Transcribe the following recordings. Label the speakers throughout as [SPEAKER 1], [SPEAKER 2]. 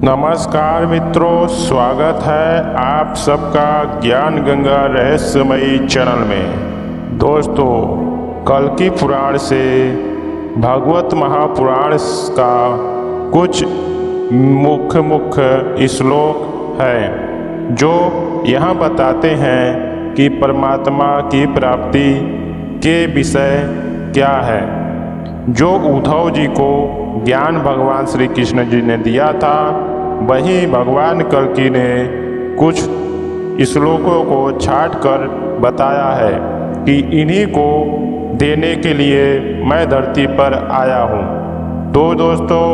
[SPEAKER 1] नमस्कार मित्रों, स्वागत है आप सबका ज्ञान गंगा रहस्यमयी चैनल में। दोस्तों, कल्कि पुराण से भागवत महापुराण का कुछ मुख्य श्लोक हैं जो यह बताते हैं कि परमात्मा की प्राप्ति के विषय क्या है। जो उद्धव जी को ज्ञान भगवान श्री कृष्ण जी ने दिया था, वही भगवान कल्कि ने कुछ श्लोकों को छाट कर बताया है कि इन्हीं को देने के लिए मैं धरती पर आया हूँ। तो दोस्तों,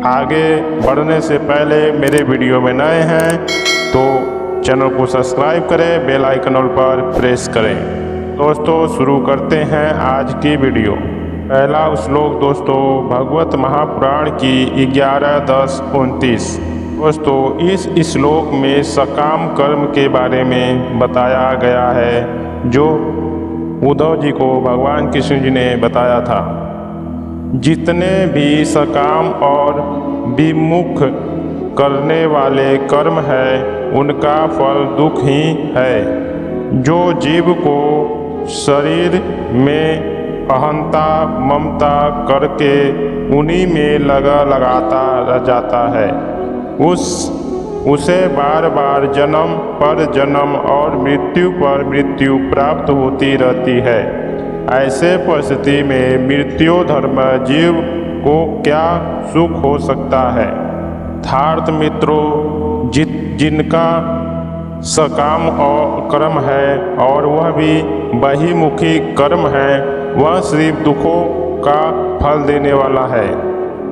[SPEAKER 1] आगे बढ़ने से पहले मेरे वीडियो में नए हैं तो चैनल को सब्सक्राइब करें, बेल आइकन पर प्रेस करें। दोस्तों, शुरू करते हैं आज की वीडियो। पहला श्लोक दोस्तों, भागवत महापुराण की 11:10-29। दोस्तों, इस श्लोक में सकाम कर्म के बारे में बताया गया है जो उद्धव जी को भगवान कृष्ण जी ने बताया था। जितने भी सकाम और विमुख करने वाले कर्म है उनका फल दुख ही है। जो जीव को शरीर में अहंता ममता करके उन्हीं में लगाता रह जाता है, उसे बार बार जन्म पर जन्म और मृत्यु पर मृत्यु प्राप्त होती रहती है। ऐसे परिस्थिति में मृत्यु धर्म जीव को क्या सुख हो सकता है। अर्थात मित्रों, जिनका सकाम और कर्म है और वह भी बहिमुखी कर्म है, वह सिर्फ दुखों का फल देने वाला है।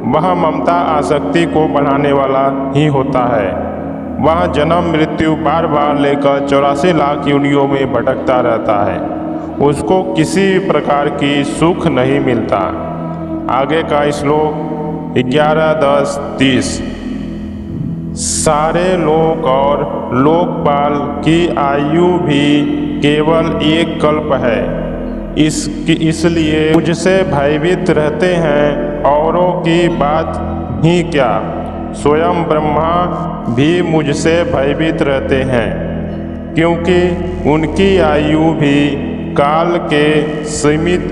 [SPEAKER 1] वह ममता आसक्ति को बढ़ाने वाला ही होता है। वह जन्म मृत्यु बार बार लेकर 84 लाख योनियों में भटकता रहता है। उसको किसी प्रकार की सुख नहीं मिलता। आगे का श्लोक 11:10-30। सारे लोक और लोकपाल की आयु भी केवल एक कल्प है। इसलिए मुझसे भयभीत रहते हैं। औरों की बात ही क्या, स्वयं ब्रह्मा भी मुझसे भयभीत रहते हैं, क्योंकि उनकी आयु भी काल के सीमित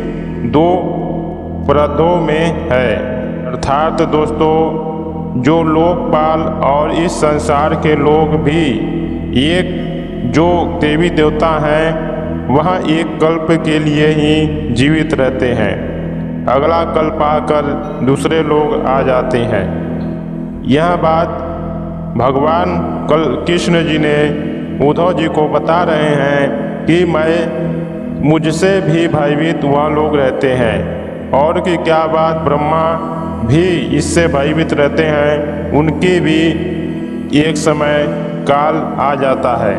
[SPEAKER 1] 2 परतों में है। अर्थात दोस्तों, जो लोकपाल और इस संसार के लोग भी एक जो देवी देवता हैं, वह एक कल्प के लिए ही जीवित रहते हैं। अगला कल्प आकर दूसरे लोग आ जाते हैं। यह बात भगवान कृष्ण जी ने उद्धव जी को बता रहे हैं कि मुझसे भी भयभीत वह लोग रहते हैं, और कि क्या बात ब्रह्मा भी इससे भयभीत रहते हैं। उनकी भी एक समय काल आ जाता है।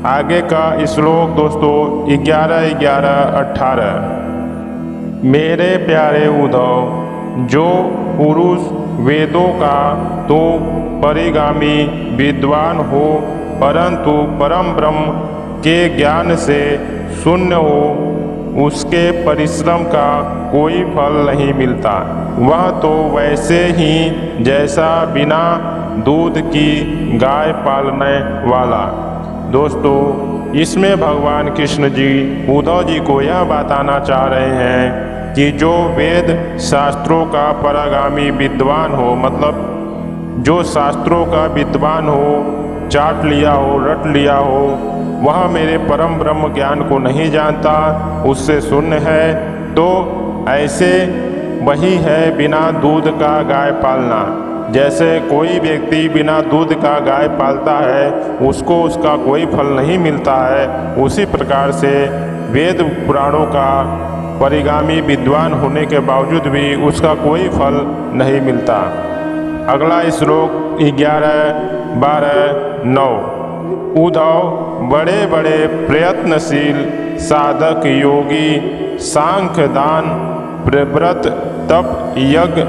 [SPEAKER 1] आगे का श्लोक दोस्तों 11:18। मेरे प्यारे उद्धव, जो पुरुष वेदों का तो परिगामी विद्वान हो, परंतु परम ब्रह्म के ज्ञान से शून्य हो, उसके परिश्रम का कोई फल नहीं मिलता। वह तो वैसे ही जैसा बिना दूध की गाय पालने वाला। दोस्तों, इसमें भगवान कृष्ण जी उद्धव जी को यह बताना चाह रहे हैं कि जो वेद शास्त्रों का परागामी विद्वान हो, मतलब जो शास्त्रों का विद्वान हो, चाट लिया हो, रट लिया हो, वह मेरे परम ब्रह्म ज्ञान को नहीं जानता, उससे शून्य है। तो ऐसे वही है बिना दूध का गाय पालना। जैसे कोई व्यक्ति बिना दूध का गाय पालता है, उसको उसका कोई फल नहीं मिलता है, उसी प्रकार से वेद पुराणों का परिगामी विद्वान होने के बावजूद भी उसका कोई फल नहीं मिलता। अगला श्लोक 11:12-9। उद्धव, बड़े बड़े प्रयत्नशील साधक योगी सांख्य दान व्रत तप यज्ञ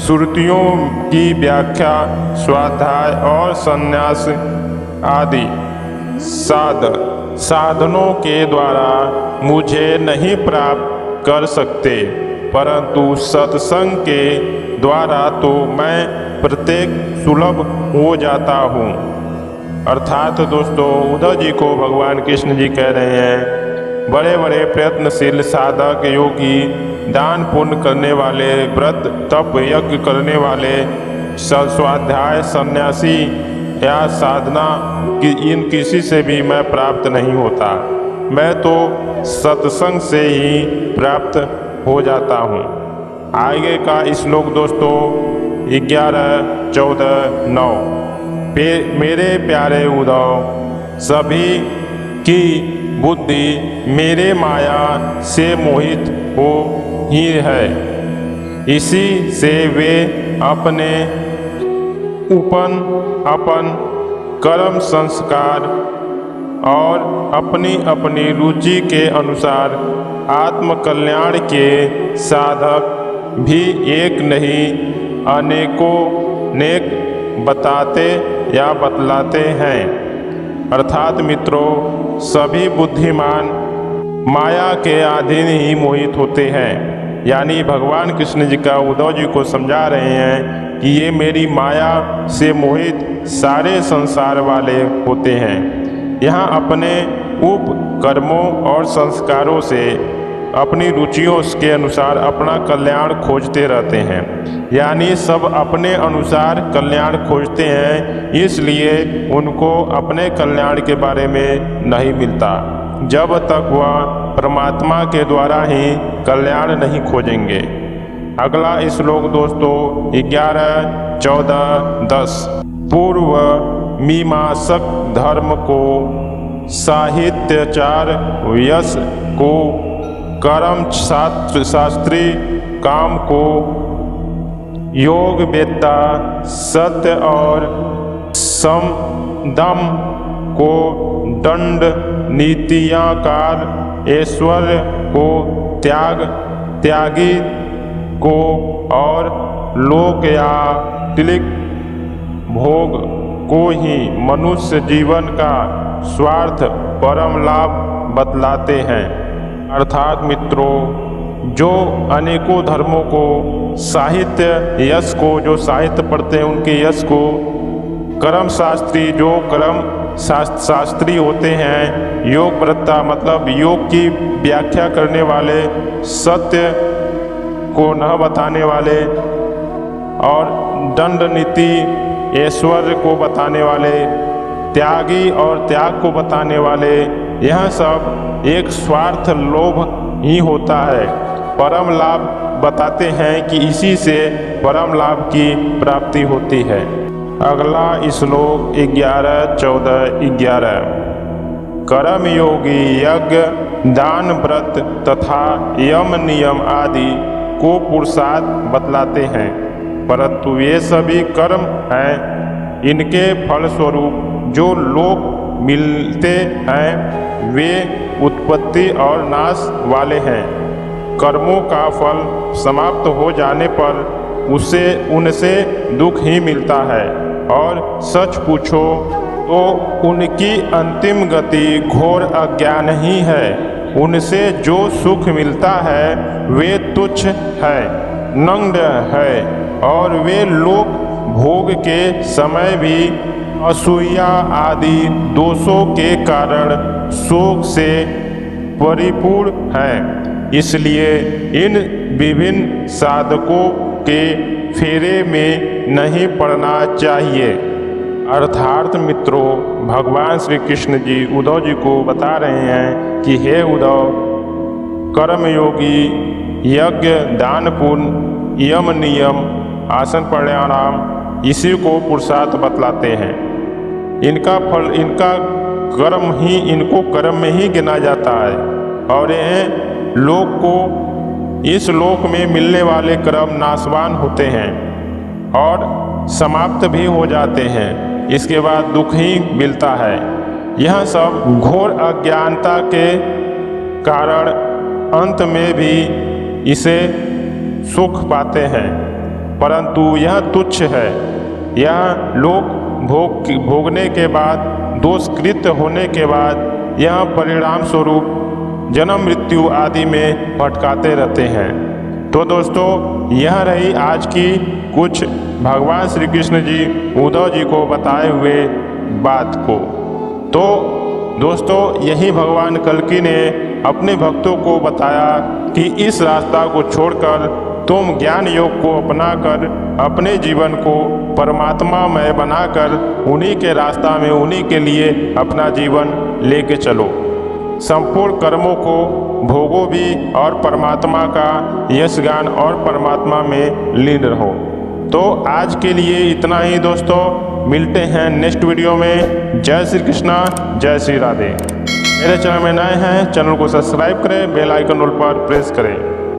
[SPEAKER 1] श्रुतियों की व्याख्या स्वाध्याय और संन्यास आदि साधनों के द्वारा मुझे नहीं प्राप्त कर सकते, परंतु सत्संग के द्वारा तो मैं प्रत्येक सुलभ हो जाता हूँ। अर्थात दोस्तों उद्धव जी को भगवान कृष्ण जी कह रहे हैं, बड़े बड़े प्रयत्नशील साधक योगी, दान पुण्य करने वाले, व्रत तप यज्ञ करने वाले, स्वाध्याय सन्यासी या साधना कि इन किसी से भी मैं प्राप्त नहीं होता, मैं तो सत्संग से ही प्राप्त हो जाता हूँ। आगे का श्लोक दोस्तों 11:14-9। मेरे प्यारे उद्धव, सभी की बुद्धि मेरे माया से मोहित हो ही है, इसी से वे अपने अपन कर्म संस्कार और अपनी अपनी रुचि के अनुसार आत्मकल्याण के साधक भी एक नहीं अनेकों नेक बताते या बतलाते हैं। अर्थात मित्रों सभी बुद्धिमान माया के अधीन ही मोहित होते हैं। यानी भगवान कृष्ण जी का उद्धव जी को समझा रहे हैं कि ये मेरी माया से मोहित सारे संसार वाले होते हैं। यहाँ अपने उपकर्मों और संस्कारों से अपनी रुचियों के अनुसार अपना कल्याण खोजते रहते हैं। यानी सब अपने अनुसार कल्याण खोजते हैं, इसलिए उनको अपने कल्याण के बारे में नहीं मिलता जब तक वह परमात्मा के द्वारा ही कल्याण नहीं खोजेंगे। अगला श्लोक दोस्तों 11:14-10। पूर्व मीमांसक धर्म को, साहित्याचार यश को, कर्म शास्त्री काम को, योग वेत्ता सत्य और समदम को, दंड नीतियाकार ऐश्वर्य को, त्यागी को और लोक या तिलिक भोग को ही मनुष्य जीवन का स्वार्थ परम लाभ बतलाते हैं। अर्थात मित्रों जो अनेकों धर्मों को, साहित्य यश को, जो साहित्य पढ़ते हैं उनके यश को, कर्म शास्त्री जो कर्म शास्त्री होते हैं, योग व्रता मतलब योग की व्याख्या करने वाले, सत्य को न बताने वाले और दंड नीति ऐश्वर्य को बताने वाले, त्यागी और त्याग को बताने वाले, यह सब एक स्वार्थ लोभ ही होता है। परम लाभ बताते हैं कि इसी से परम लाभ की प्राप्ति होती है। अगला श्लोक 11:14-11। कर्म योगी यज्ञ दान व्रत तथा यम नियम आदि को पुरुषार्थ बतलाते हैं, परंतु ये सभी कर्म हैं, इनके फलस्वरूप जो लोक मिलते हैं वे उत्पत्ति और नाश वाले हैं। कर्मों का फल समाप्त हो जाने पर उनसे दुख ही मिलता है, और सच पूछो तो उनकी अंतिम गति घोर अज्ञान ही है। उनसे जो सुख मिलता है वे तुच्छ है, नग्न है, और वे लोक भोग के समय भी असूया आदि दोषों के कारण शोक से परिपूर्ण हैं। इसलिए इन विभिन्न साधकों के फेरे में नहीं पड़ना चाहिए। अर्थात मित्रों भगवान श्री कृष्ण जी उद्धव जी को बता रहे हैं कि हे उद्धव, कर्मयोगी यज्ञ दान पुण्य यम नियम आसन प्राणायाम इसी को पुरुषार्थ बतलाते हैं। इनका फल इनका कर्म ही इनको कर्म में ही गिना जाता है, और यह लोक को इस लोक में मिलने वाले कर्म नाशवान होते हैं और समाप्त भी हो जाते हैं। इसके बाद दुख ही मिलता है। यह सब घोर अज्ञानता के कारण अंत में भी इसे सुख पाते हैं, परंतु यह तुच्छ है। यह लोक भोगने के बाद, दोषकृत होने के बाद यह परिणाम स्वरूप जन्म मृत्यु आदि में भटकाते रहते हैं। तो दोस्तों यह रही आज की कुछ भगवान श्री कृष्ण जी उद्धव जी को बताए हुए बात को। तो दोस्तों यही भगवान कल्कि ने अपने भक्तों को बताया कि इस रास्ता को छोड़कर तुम ज्ञान योग को अपनाकर अपने जीवन को परमात्मामय बनाकर उन्हीं के रास्ता में उन्हीं के लिए अपना जीवन लेके चलो। संपूर्ण कर्मों को भोगो भी और परमात्मा का यश गान और परमात्मा में लीन रहो। तो आज के लिए इतना ही दोस्तों, मिलते हैं नेक्स्ट वीडियो में। जय श्री कृष्णा, जय श्री राधे। मेरे चैनल में नए हैं, चैनल को सब्सक्राइब करें, बेल आइकन पर प्रेस करें।